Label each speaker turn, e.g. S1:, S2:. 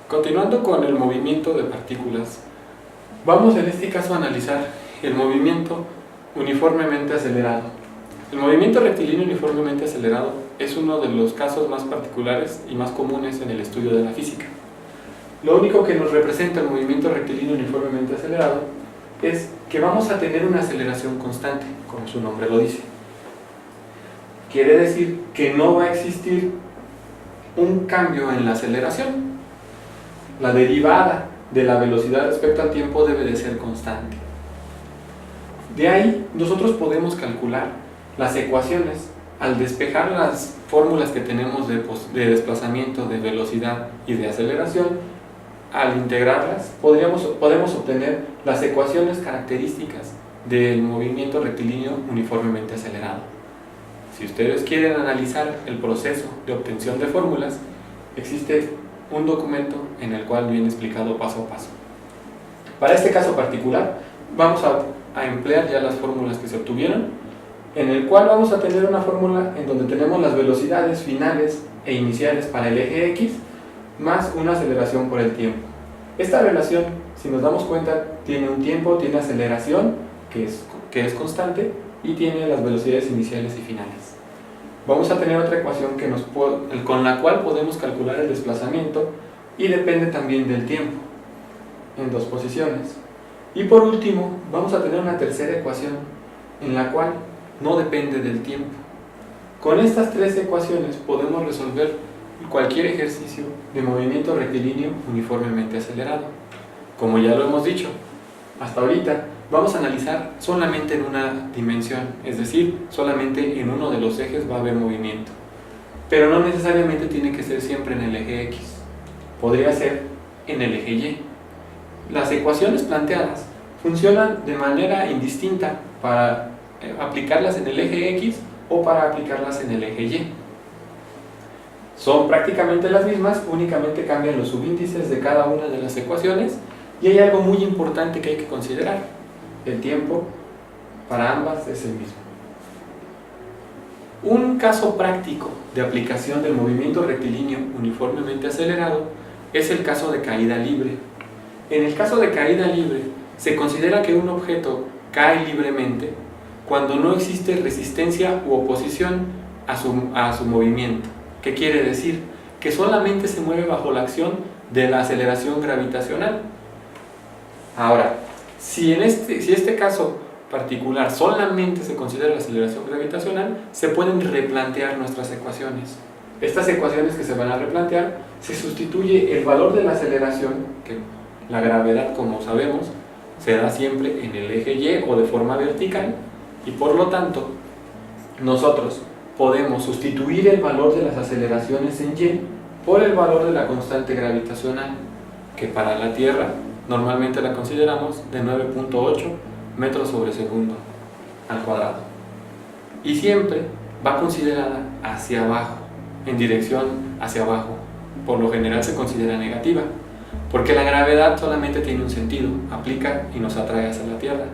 S1: Continuando con el movimiento de partículas, vamos en este caso a analizar el movimiento uniformemente acelerado. El movimiento rectilíneo uniformemente acelerado es uno de los casos más particulares y más comunes en el estudio de la física. Lo único que nos representa el movimiento rectilíneo uniformemente acelerado es que vamos a tener una aceleración constante, como su nombre lo dice. Quiere decir que no va a existir un cambio en la aceleración. La derivada de la velocidad respecto al tiempo debe de ser constante. De ahí nosotros podemos calcular las ecuaciones al despejar las fórmulas que tenemos de desplazamiento, de velocidad y de aceleración. Al integrarlas podemos obtener las ecuaciones características del movimiento rectilíneo uniformemente acelerado. Si ustedes quieren analizar el proceso de obtención de fórmulas, existe un documento en el cual viene explicado paso a paso. Para este caso particular vamos a emplear ya las fórmulas que se obtuvieron, en el cual vamos a tener una fórmula en donde tenemos las velocidades finales e iniciales para el eje X más una aceleración por el tiempo. Esta relación, si nos damos cuenta, tiene un tiempo, tiene aceleración que es constante y tiene las velocidades iniciales y finales. Vamos a tener otra ecuación con la cual podemos calcular el desplazamiento y depende también del tiempo, en dos posiciones. Y por último, vamos a tener una tercera ecuación en la cual no depende del tiempo. Con estas tres ecuaciones podemos resolver cualquier ejercicio de movimiento rectilíneo uniformemente acelerado. Como ya lo hemos dicho, hasta ahorita vamos a analizar solamente en una dimensión, es decir, solamente en uno de los ejes va a haber movimiento. Pero no necesariamente tiene que ser siempre en el eje X, podría ser en el eje Y. Las ecuaciones planteadas funcionan de manera indistinta para aplicarlas en el eje X o para aplicarlas en el eje Y. Son prácticamente las mismas, únicamente cambian los subíndices de cada una de las ecuaciones y hay algo muy importante que hay que considerar. El tiempo para ambas es el mismo. Un caso práctico de aplicación del movimiento rectilíneo uniformemente acelerado es el caso de caída libre. En el caso de caída libre, se considera que un objeto cae libremente cuando no existe resistencia u oposición a su movimiento. ¿Qué quiere decir? Que solamente se mueve bajo la acción de la aceleración gravitacional. Ahora, si este caso particular solamente se considera la aceleración gravitacional, se pueden replantear nuestras ecuaciones. Estas ecuaciones que se van a replantear, se sustituye el valor de la aceleración, que la gravedad, como sabemos, se da siempre en el eje Y o de forma vertical, y por lo tanto, nosotros podemos sustituir el valor de las aceleraciones en Y por el valor de la constante gravitacional, que para la Tierra normalmente la consideramos de 9.8 metros sobre segundo al cuadrado. Y siempre va considerada hacia abajo, en dirección hacia abajo. Por lo general se considera negativa, porque la gravedad solamente tiene un sentido, aplica y nos atrae hacia la Tierra.